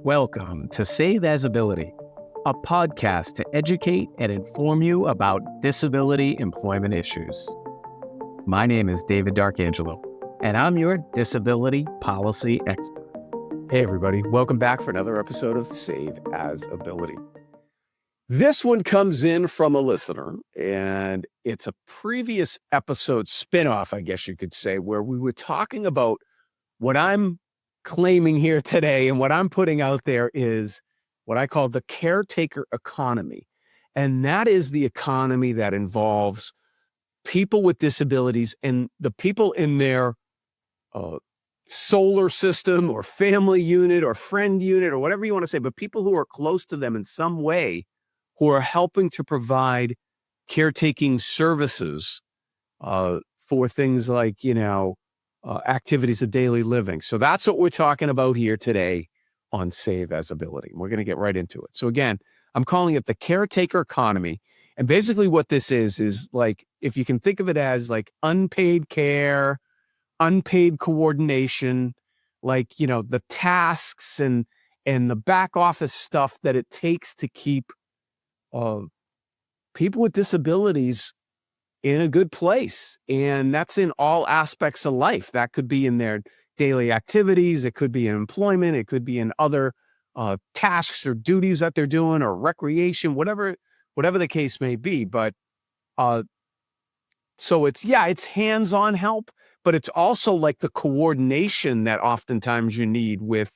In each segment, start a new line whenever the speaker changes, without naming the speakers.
Welcome to Save As Ability, a podcast to educate and inform you about disability employment issues. My name is David D'Arcangelo, and I'm your disability policy expert.
Hey everybody, welcome back for another episode of Save As Ability. This one comes in from a listener, and it's a previous episode spinoff, I guess you could say, where we were talking about what I'm claiming here today, and what I'm putting out there is what I call the caretaker economy. And that is the economy that involves people with disabilities and the people in their solar system or family unit or friend unit or whatever you want to say, but people who are close to them in some way who are helping to provide caretaking services for things like, activities of daily living. So that's what we're talking about here today on Save As Ability. We're going to get right into it. So again, I'm calling it the caretaker economy. And basically what this is like, if you can think of it as like unpaid care, unpaid coordination, like, the tasks and the back office stuff that it takes to keep people with disabilities in a good place. And that's in all aspects of life. That could be in their daily activities. It could be in employment. It could be in other tasks or duties that they're doing, or recreation, whatever the case may be. But so it's hands-on help, but it's also like the coordination that oftentimes you need with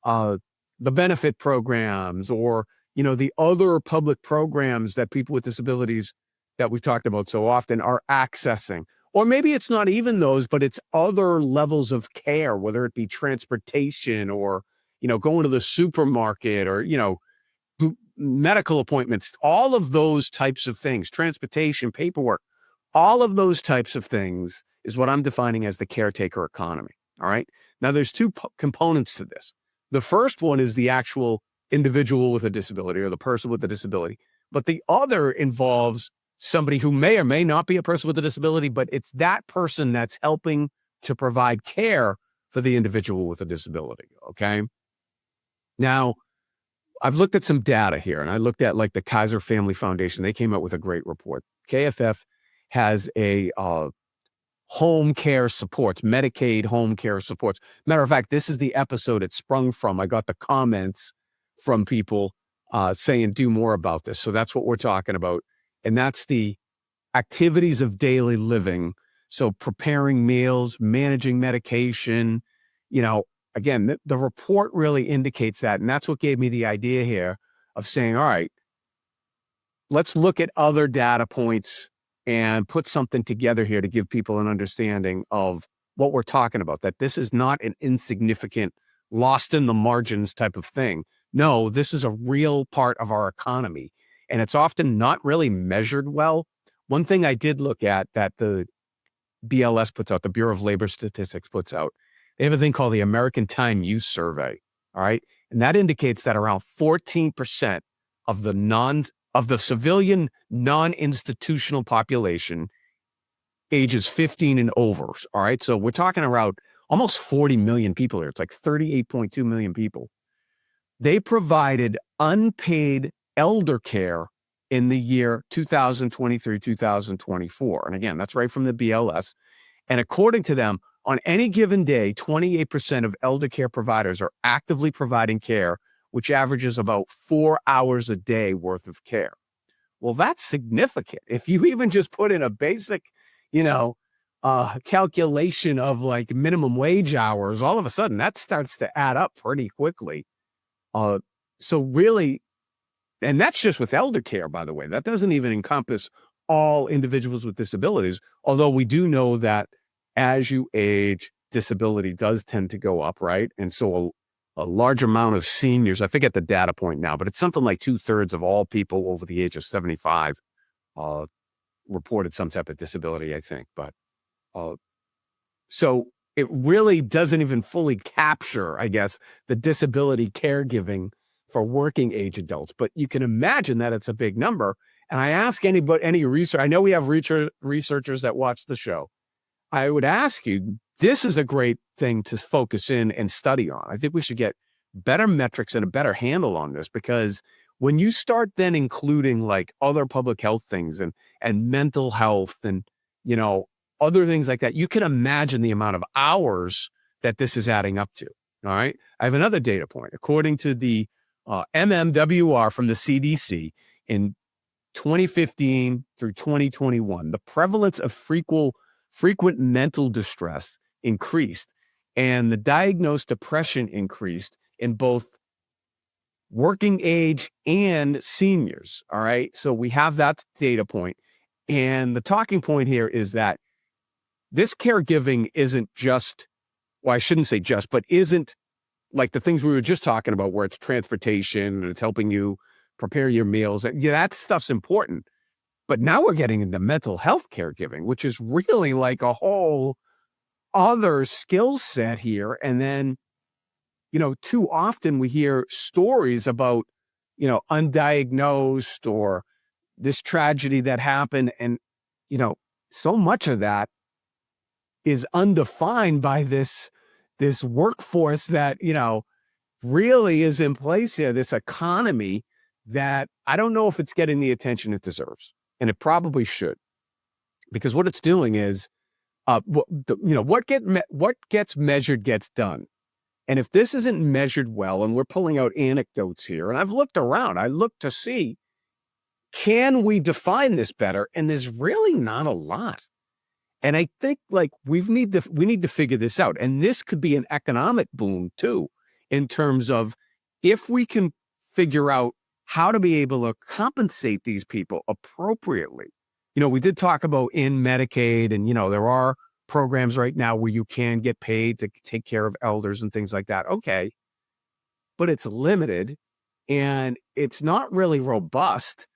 the benefit programs, or, the other public programs that people with disabilities that we've talked about so often are accessing. Or maybe it's not even those, but it's other levels of care, whether it be transportation or, going to the supermarket, or, medical appointments, all of those types of things, transportation, paperwork, all of those types of things is what I'm defining as the caretaker economy. All right. Now there's two components to this. The first one is the actual individual with a disability, or the person with a disability. But the other involves somebody who may or may not be a person with a disability, but it's that person that's helping to provide care for the individual with a disability. Okay. Now, I've looked at some data here, and I looked at like the Kaiser Family Foundation. They came out with a great report. KFF has a home care supports, Medicaid home care supports. Matter of fact, this is the episode it sprung from. I got the comments from people saying do more about this. So that's what we're talking about. And that's the activities of daily living. So preparing meals, managing medication, again, the report really indicates that. And that's what gave me the idea here of saying, all right, let's look at other data points and put something together here to give people an understanding of what we're talking about, that this is not an insignificant, lost in the margins type of thing. No, this is a real part of our economy, and it's often not really measured well. One thing I did look at that the BLS puts out, the Bureau of Labor Statistics puts out, they have a thing called the American Time Use Survey, all right? And that indicates that around 14% of the civilian non-institutional population ages 15 and over, all right? So we're talking around almost 40 million people here. It's like 38.2 million people. They provided unpaid elder care in the year 2023, 2024. And again, that's right from the BLS. And according to them, on any given day, 28% of elder care providers are actively providing care, which averages about 4 hours a day worth of care. Well, that's significant. If you even just put in a basic, calculation of like minimum wage hours, all of a sudden that starts to add up pretty quickly. So really, and that's just with elder care, by the way. That doesn't even encompass all individuals with disabilities, although we do know that as you age, disability does tend to go up, right? And so a large amount of seniors, I forget the data point now, but it's something like 2/3 of all people over the age of 75 reported some type of disability, I think. But so it really doesn't even fully capture, I guess, the disability caregiving for working age adults. But you can imagine that it's a big number. And I ask any research, I know we have researchers that watch the show. I would ask you, this is a great thing to focus in and study on. I think we should get better metrics and a better handle on this, because when you start then including like other public health things and mental health and, you know, other things like that, you can imagine the amount of hours that this is adding up to. All right. I have another data point. According to the MMWR from the CDC in 2015 through 2021, the prevalence of frequent mental distress increased, and the diagnosed depression increased in both working age and seniors. All right. So we have that data point. And the talking point here is that this caregiving isn't just, well, I shouldn't say just, but isn't like the things we were just talking about, where it's transportation and it's helping you prepare your meals. Yeah, that stuff's important. But now we're getting into mental health caregiving, which is really like a whole other skill set here. And then, you know, too often we hear stories about, you know, undiagnosed or this tragedy that happened. And, you know, so much of that is undefined by this workforce that, you know, really is in place here, this economy that I don't know if it's getting the attention it deserves. And it probably should, because what it's doing is, what gets measured gets done. And if this isn't measured well, and we're pulling out anecdotes here, and I've looked around, I looked to see, can we define this better? And there's really not a lot. And I think like we need to figure this out. And this could be an economic boom too, in terms of if we can figure out how to be able to compensate these people appropriately. You know, we did talk about in Medicaid, and, you know, there are programs right now where you can get paid to take care of elders and things like that. Okay. But it's limited and it's not really robust.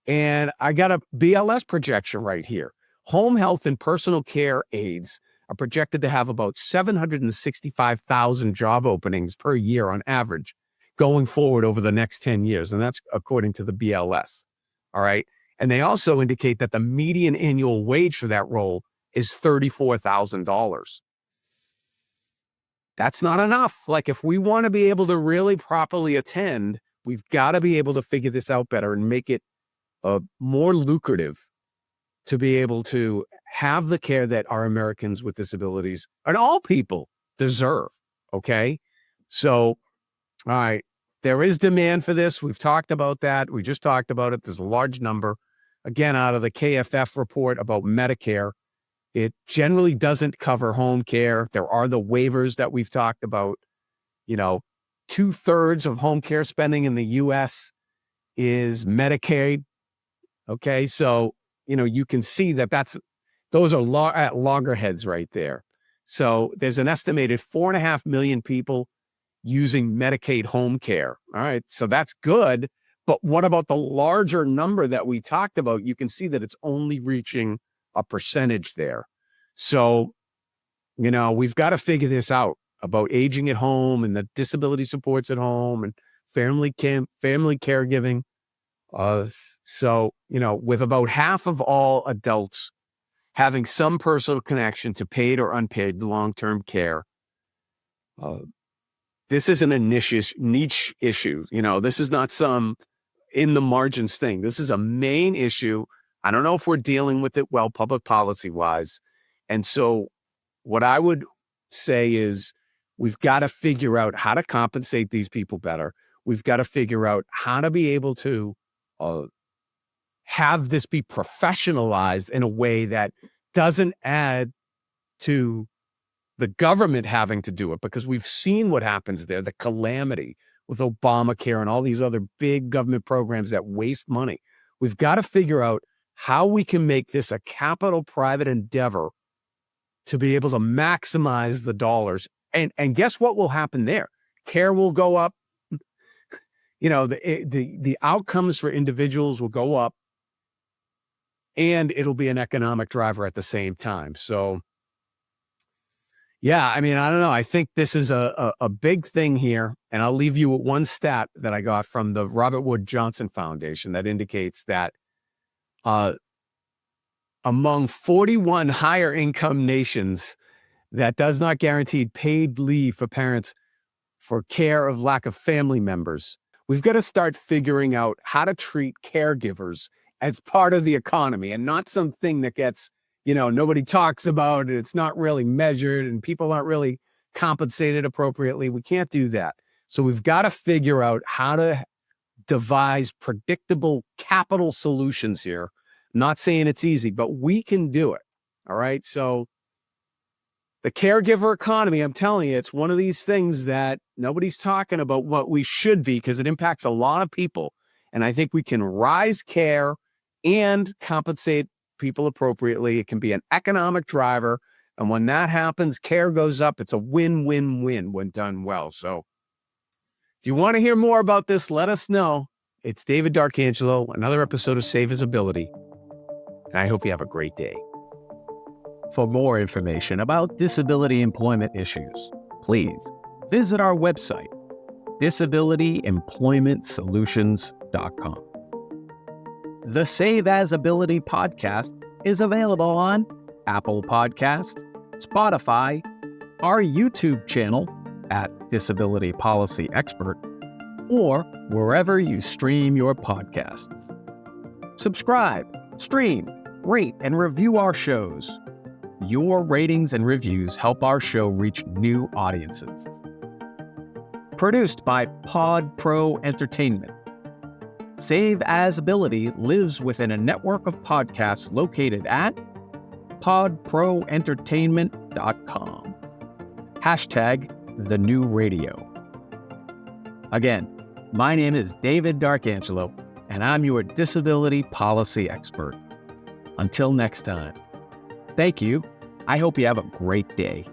And I got a BLS projection right here. Home health and personal care aides are projected to have about 765,000 job openings per year on average going forward over the next 10 years. And that's according to the BLS. All right. And they also indicate that the median annual wage for that role is $34,000. That's not enough. Like, if we want to be able to really properly attend, we've got to be able to figure this out better and make it more lucrative to be able to have the care that our Americans with disabilities and all people deserve. Okay. So, all right, there is demand for this. We've talked about that. We just talked about it. There's a large number. Again, out of the KFF report about Medicare, it generally doesn't cover home care. There are the waivers that we've talked about. You know, 2/3 of home care spending in the US is Medicaid. Okay. So, you know, you can see that those are at loggerheads right there. So there's an estimated 4.5 million people using Medicaid home care. All right. So that's good. But what about the larger number that we talked about? You can see that it's only reaching a percentage there. So, you know, we've got to figure this out about aging at home and the disability supports at home and family caregiving. So, you know, with about half of all adults having some personal connection to paid or unpaid long-term care, this isn't a niche issue. You know, this is not some in the margins thing. This is a main issue. I don't know if we're dealing with it well, public policy wise. And so what I would say is we've got to figure out how to compensate these people better. We've got to figure out how to be able to have this be professionalized in a way that doesn't add to the government having to do it, because we've seen what happens there, the calamity with Obamacare and all these other big government programs that waste money. We've got to figure out how we can make this a capital private endeavor to be able to maximize the dollars. And guess what will happen there? Care will go up. You know, the outcomes for individuals will go up, and it'll be an economic driver at the same time. So, yeah, I mean, I don't know. I think this is a big thing here. And I'll leave you with one stat that I got from the Robert Wood Johnson Foundation that indicates that among 41 higher income nations that does not guarantee paid leave for parents, for care of lack of family members. We've got to start figuring out how to treat caregivers as part of the economy and not something that gets, nobody talks about and it's not really measured and people aren't really compensated appropriately. We can't do that. So we've got to figure out how to devise predictable capital solutions here. I'm not saying it's easy, but we can do it. All right. So the caregiver economy, I'm telling you, it's one of these things that nobody's talking about what we should be because it impacts a lot of people. And I think we can rise care and compensate people appropriately. It can be an economic driver. And when that happens, care goes up. It's a win-win-win when done well. So if you want to hear more about this, let us know. It's David D'Arcangelo, another episode of Save His Ability. And I hope you have a great day.
For more information about disability employment issues, please visit our website, disabilityemploymentsolutions.com. The Save As Ability podcast is available on Apple Podcasts, Spotify, our YouTube channel at Disability Policy Expert, or wherever you stream your podcasts. Subscribe, stream, rate, and review our shows. Your ratings and reviews help our show reach new audiences. Produced by Pod Pro Entertainment. Save As Ability lives within a network of podcasts located at podproentertainment.com. #TheNewRadio. Again, my name is David D'Arcangelo, and I'm your disability policy expert. Until next time. Thank you. I hope you have a great day.